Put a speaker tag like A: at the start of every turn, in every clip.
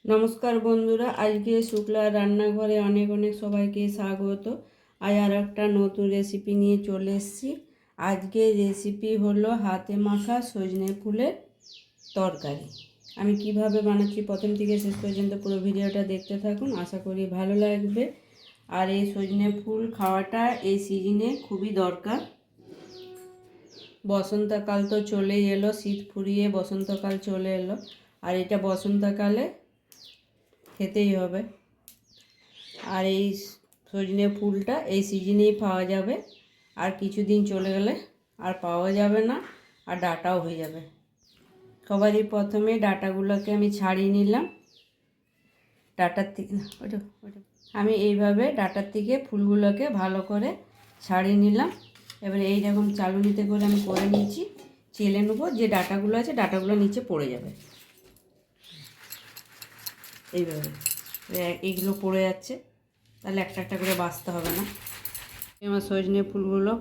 A: নমস্কার বন্ধুরা, আজকে শুক্লা রান্নাঘরে অনেক অনেক সবাইকে স্বাগত। আজ আর একটা নতুন রেসিপি নিয়ে চলে এসেছি। আজকে রেসিপি হলো হাতে মাখা সজনে ফুলের তরকারি। আমি কিভাবে বানাচ্ছি প্রথম থেকে শেষ পর্যন্ত পুরো ভিডিওটা দেখতে থাকুন, আশা করি ভালো লাগবে। আর এই সজনে ফুল খাওয়াটা এই সিজনে খুবই দরকার। বসন্তকাল তো চলেই এলো, শীত ফুরিয়ে বসন্তকাল চলে এলো, আর এটা বসন্তকালে খেতেই হবে। আর এই সজনে ফুলটা এই সিজনেই পাওয়া যাবে, আর কিছুদিন চলে গেলে আর পাওয়া যাবে না, আর ডাঁটাও হয়ে যাবে। সবারই প্রথমে ডাঁটাগুলোকে আমি ছাড়িয়ে নিলাম ডাঁটার থেকে। আমি এইভাবে ডাঁটার থেকে ফুলগুলোকে ভালো করে ছাড়িয়ে নিলাম। এবারে এইরকম চালুনিতে করে আমি করে নিয়েছি, চেলে নেবো। যে ডাঁটাগুলো আছে ডাঁটাগুলো নিচে পড়ে যাবে এইভাবে। এইগুলো পড়ে যাচ্ছে, তাহলে একটা একটা করে বাছতে হবে না। আমার সজনে ফুলগুলো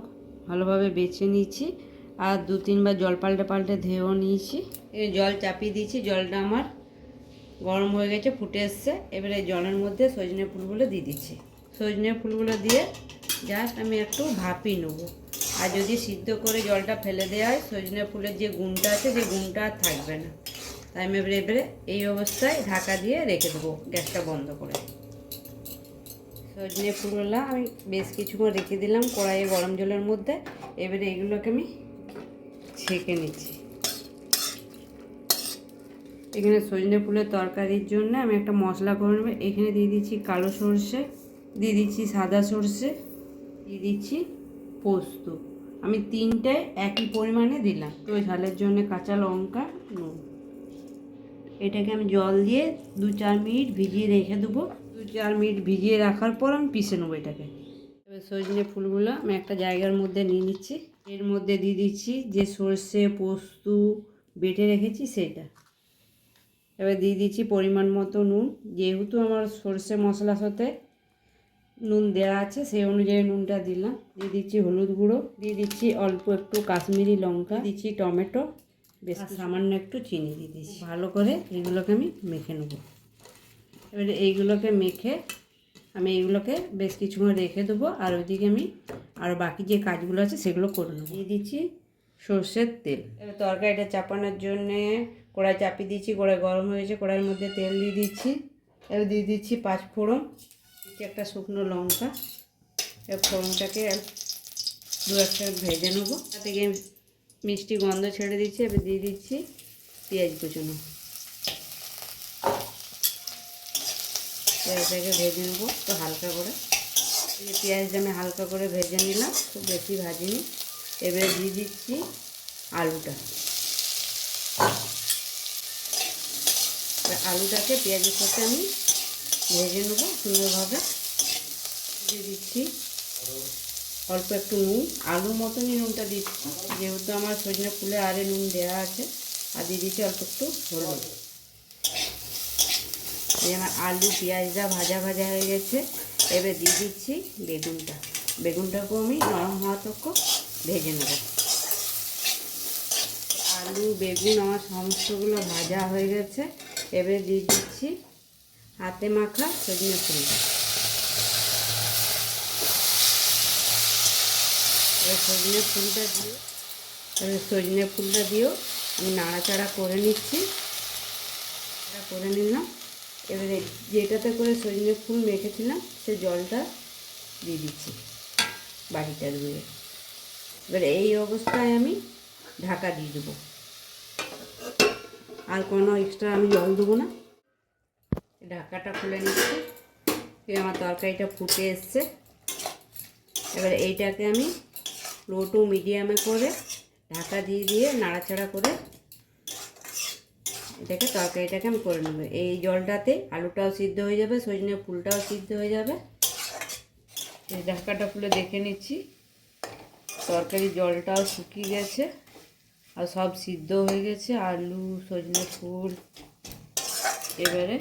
A: ভালোভাবে বেছে নিয়েছি, আর 2-3 বার জল পাল্টে পাল্টে ধুয়েও নিয়েছি। এই জল চাপিয়ে দিয়েছি, জলটা আমার গরম হয়ে গেছে, ফুটে এসছে। এবারে জলের মধ্যে সজনে ফুলগুলো দিয়ে দিচ্ছি। সজনে ফুলগুলো দিয়ে জাস্ট আমি একটু ভাপিয়ে নেবো। আর যদি সিদ্ধ করে জলটা ফেলে দেওয়া হয়, সজনে ফুলের যে গুণটা আছে সেই গুণটা আর থাকবে না। তাই আমি এবারে এই অবস্থায় ঢাকা দিয়ে রেখে দেবো, গ্যাসটা বন্ধ করে। সজনে ফুলগুলো আমি বেশ কিছুক্ষণ রেখে দিলাম কড়াইয়ে গরম জলের মধ্যে। এবারে এগুলোকে আমি ছেঁকে নিচ্ছি। এখানে সজনে ফুলের তরকারির জন্য আমি একটা মশলা করে নেব। এখানে দিয়ে দিচ্ছি কালো সরষে, দিয়ে দিচ্ছি সাদা সরষে, দিয়ে দিচ্ছি পোস্ত। আমি 3টায় একই পরিমাণে দিলাম। তো ঝালের জন্য কাঁচা লঙ্কা, নুন। এটাকে আমি জল দিয়ে 2-4 মিনিট ভিজিয়ে রেখে দেবো। 2-4 মিনিট ভিজিয়ে রাখার পর আমি পিষে নেবো এটাকে। এবার সজনে ফুলগুলো আমি একটা জায়গার মধ্যে নিয়ে নিচ্ছি। এর মধ্যে দিয়ে দিচ্ছি যে সর্ষে পোস্ত বেটে রেখেছি সেটা। এবার দিয়ে দিচ্ছি পরিমাণ মতো নুন। যেহেতু আমার সর্ষে মশলার সাথে নুন দেওয়া আছে, সেই অনুযায়ী নুনটা দিলাম। দিয়ে দিচ্ছি হলুদ গুঁড়ো, দিয়ে দিচ্ছি অল্প একটু কাশ্মীরি লঙ্কা, দিচ্ছি টমেটো, বেশ সামান্য একটু চিনি দিয়ে দিচ্ছি। ভালো করে এইগুলোকে আমি মেখে নেব। এবারে এইগুলোকে মেখে আমি এইগুলোকে বেশ কিছুক্ষণ রেখে দেবো। আর ওইদিকে আমি আরও বাকি যে কাজগুলো আছে সেগুলো করে নেবো। দিয়ে দিচ্ছি সর্ষের তেল। এবার তরকারিটা চাপানোর জন্যে কড়াই চাপিয়ে দিচ্ছি। কড়াই গরম হয়েছে, কড়াইয়ের মধ্যে তেল দিয়ে দিচ্ছি। এবার দিয়ে দিচ্ছি 5 ফোড়ন, দিচ্ছি একটা শুকনো লঙ্কা। এবার ফোড়নটাকে 2-1 মিনিট ভেজে নেবো। তা থেকে মিষ্টি গন্ধ ছেড়ে দিচ্ছি। এবার দিয়ে দিচ্ছি পেঁয়াজ কুচনো। পেঁয়াজটাকে ভেজে নেবো তো হালকা করে। পেঁয়াজটা আমি হালকা করে ভেজে নিলাম, খুব বেশি ভাজিনি। এবারে দিয়ে দিচ্ছি আলুটা। আলুটাকে পেঁয়াজের সাথে আমি ভেজে নেবো সুন্দরভাবে। দিয়ে দিচ্ছি অল্প একটু নুন, আলু মতনই নুনটা দিচ্ছি, যেহেতু আমার সজনে ফুলে আরে নুন দেওয়া আছে। আর দিয়ে দিচ্ছি অল্প একটু হলুদ। এই আমার আলু পেঁয়াজটা ভাজা ভাজা হয়ে গেছে। এবার দিয়ে দিচ্ছি বেগুনটা। বেগুনটাকেও আমি নরম হওয়া তক ভেজে নেব। আলু বেগুন আমার সমস্তগুলো ভাজা হয়ে গেছে। এবারে দিয়ে দিচ্ছি হাতে মাখা সজনে ফুলটা। এবার সজনে ফুলটা দিয়েও আমি নাড়াচাড়া করে নিচ্ছি। করে নিলাম। এবারে যেটাতে করে সজনে ফুল মেখেছিলাম সে জলটা দিয়ে দিচ্ছি বাটিটা ধুয়ে। এবারে এই অবস্থায় আমি ঢাকা দিয়ে দেবো, আর কোনো এক্সট্রা আমি জল দেবো না। ঢাকাটা খুলে নিচ্ছি। আমার তরকারিটা ফুটে এসছে। এবারে এইটাকে আমি লো টু মিডিয়ামে করে ঢাকা দিয়ে দিয়ে নাড়াচাড়া করে এটাকে তরকারিটাকে আমি করে নেব। এই জলটাতে আলুটাও সিদ্ধ হয়ে যাবে, সজনে ফুলটাও সিদ্ধ হয়ে যাবে। এই ঢাকাটা খুলে দেখে নিচ্ছি, তরকারির জলটাও শুকিয়ে গেছে আর সব সিদ্ধ হয়ে গেছে, আলু সজনে ফুল। এবারে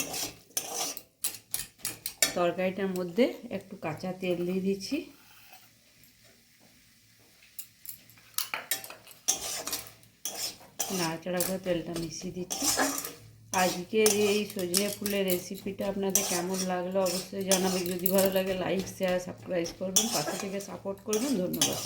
A: তরকারিটার মধ্যে একটু কাঁচা তেল দিয়ে দিচ্ছি। নাড়াচাড়া করে তেলটা মিশিয়ে দিচ্ছি। আজকের এই সজনে ফুলের রেসিপিটা আপনাদের কেমন লাগলো অবশ্যই জানাবেন। যদি ভালো লাগে লাইক শেয়ার সাবস্ক্রাইব করবেন, পাশে থেকে সাপোর্ট করবেন। ধন্যবাদ।